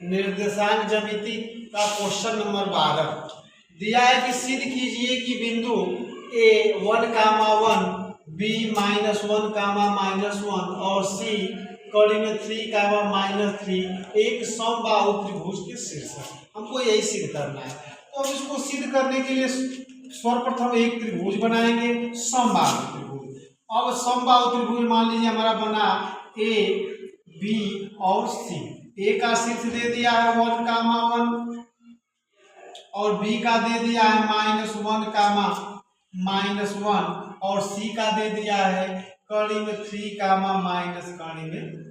निर्देशांक ज्यामिति का क्वेश्चन नंबर 12 दिया है कि सिद्ध कीजिए कि बिंदु ए 1,1 बी -1, और सी कड़ी में 3, एक समबाहु त्रिभुज के शीर्ष है। हमको यही सिद्ध करना है। तो अब इसको सिद्ध करने के लिए सर्वप्रथम एक त्रिभुज बनाएंगे, समबाहु त्रिभुज। अब समबाहु त्रिभुज मान लीजिए हमारा बना ए बी और सी। ए का शीर्ष दे दिया है 1,1 और बी का दे दिया है -1, और सी का दे दिया है कड़ी में 3, कड़ी में 3।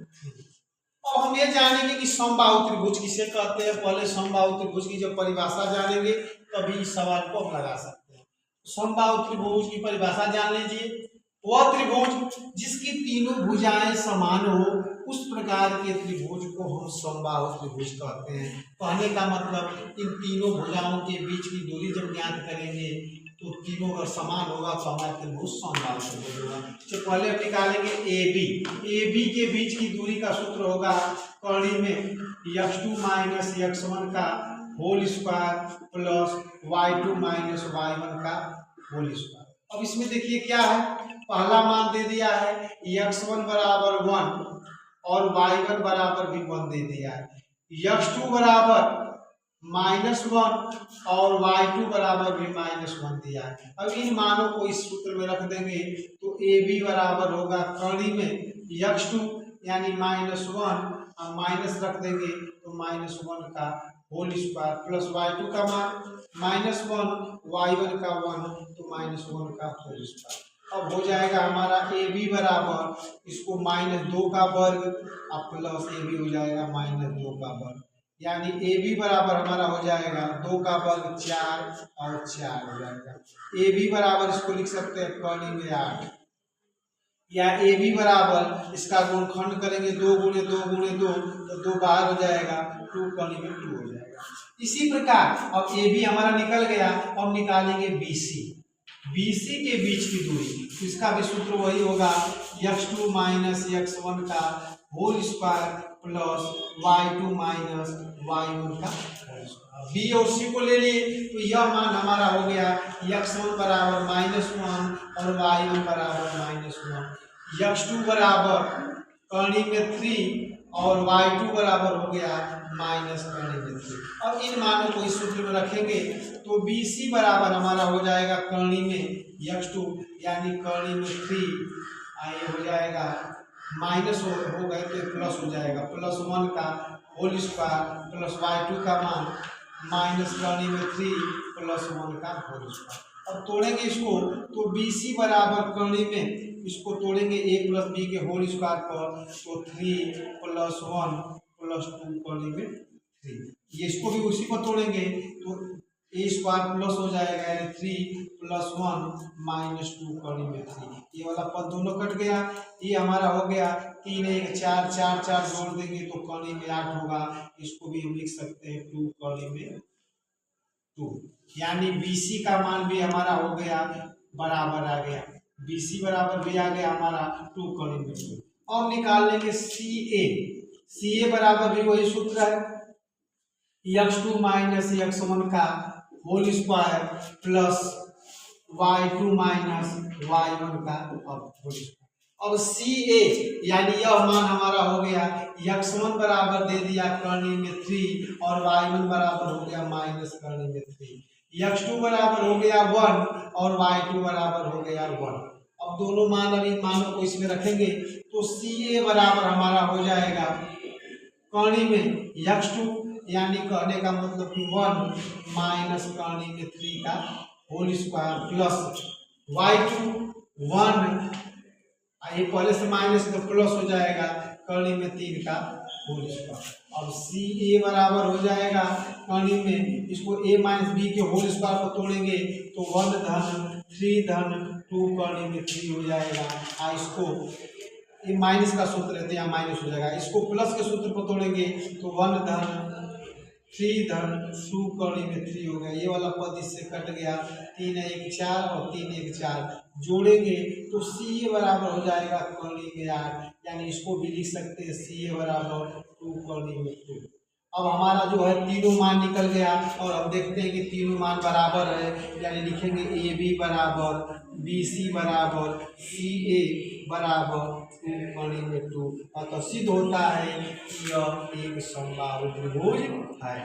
अब हम ये जानेंगे कि समबाहु त्रिभुज किसे कहते हैं। पहले समबाहु त्रिभुज की जब परिभाषा जानेंगे तभी इस सवाल को हम लगा सकते हैं। समबाहु त्रिभुज की परिभाषा जान लीजिए। वह त्रिभुज जिसकी तीनों भुजाएं समान हो उस प्रकार के त्रिभुज को हम समबाहु त्रिभुज कहते हैं। कहने का मतलब इन तीनों भुजाओं के बीच की दूरी जब ज्ञात करेंगे तो तीनों अगर समान होगा तो हमारा त्रिभुज समबाहु त्रिभुज होगा। तो पहले हम निकालेंगे ए बी के बीच की दूरी का सूत्र होगा कड़ी में x2 - x1 का whole square plus y2 - y1 का होल स्क्वायर। अब इसमें देखिए क्या है, पहला मान दे दिया है x1 बराबर 1 और y1 बराबर भी 1 दे दिया है। x2 बराबर -1 और y2 बराबर भी -1 दिया है। अब इन मानों को इस सूत्र में रख देंगे तो ए बी बराबर होगा कड़ी में x2 यानी -1 और माइनस रख देंगे तो -1 का होल स्क्वायर प्लस y2 का मान -1 y1 का 1 तो -1 का होल स्क्वायर। अब हो जाएगा हमारा ए बी बराबर इसको -2 का वर्ग और प्लस ए बी हो जाएगा -2 का वर्ग, यानी ए बी बराबर हमारा हो जाएगा 2 का वर्ग 4 और 4 हो जाएगा। ए बी बराबर इसको लिख सकते हैं कड़ी में 8, या ए बी बराबर इसका गुणनखंड करेंगे 2 × 2 × 2 तो 2 बाहर हो जाएगा, 2 कड़ी में 2 हो जाएगा। इसी प्रकार अब ए बी हमारा निकल गया। अब निकालेंगे बी सी के बीच की दूरी, तो इसका भी सूत्र वही होगा x2 - x1 का whole square plus y2 - y1 का होल स्क्वायर। बी और सी को ले लिए तो यह मान हमारा हो गया x1 बराबर -1 और y1 बराबर -1, x2 बराबर कड़ी में 3 और y2 बराबर हो गया कड़ी में 3। अब इन मानों को इस सूत्र में रखेंगे तो बी सी बराबर हमारा हो जाएगा कड़ी में x2 यानी कड़ी में 3, ये हो जाएगा माइनस हो गए तो प्लस हो जाएगा +1 का होल स्क्वायर प्लस y2 का मान कड़ी में 3 +1 का होल स्क्वायर। अब तोड़ेंगे इसको तो बी सी बराबर कड़ी में इसको तोड़ेंगे a + b के होल स्क्वायर पर तो 3 + 1 + 2 कड़ी में 3। ये इसको भी उसी को तोड़ेंगे तो a स्क्वायर प्लस हो जाएगा यानी 3 + 1 - 2 कड़ी में 3। ये वाला पद दोनों कट गया, ये हमारा हो गया 3 1 4 4 4 जोड़ देंगे तो कड़ी में 8 होगा। इसको भी हम लिख सकते हैं 2 कड़ी में 2, यानी BC का मान भी हमारा हो गया बराबर आ गया, BC बराबर भी आ गया हमारा 2 कड़ी में 2। अब निकाल लेंगे CA बराबर भी वही सूत्र है x2 - x1 का whole square plus y2 - y1 का होल स्क्वायर। अब CA यानी यह मान हमारा हो गया x1 बराबर दे दिया कड़ी में 3 और y1 बराबर हो गया कड़ी में 3, x2 बराबर हो गया 1 और y2 बराबर हो गया 1। अब दोनों मान अभी मानों को इसमें रखेंगे तो CA बराबर हमारा हो जाएगा कड़ी में x2 यानी कहने का मतलब कि 1 कड़ी में 3 का होल स्क्वायर प्लस y2 1, ये पहले से माइनस तो प्लस हो जाएगा कड़ी में 3 का होल स्क्वायर। अब CA बराबर हो जाएगा कड़ी में इसको a - b के होल स्क्वायर को तोड़ेंगे तो 1 धन 3 धन 2 कड़ी में 3 हो जाएगा। इसको ये माइनस का सूत्र है तो यहाँ माइनस हो जाएगा। इसको प्लस के सूत्र पर तोड़ेंगे तो 1 धन 3 धन 2 कड़ी में 3 हो गया। ये वाला पद इससे कट गया, 3 1 4 और 3 1 4 जोड़ेंगे तो CA बराबर हो जाएगा कड़ी में 8, यानी इसको भी लिख सकते हैं CA बराबर 2 कड़ी में 2। अब हमारा जो है तीनों मान निकल गया और अब देखते हैं कि तीनों मान बराबर है, यानी लिखेंगे ए बी बराबर बी सी बराबर सी ए बराबर 2 अतः सिद्ध होता है कि यह एक समबाहु त्रिभुज है।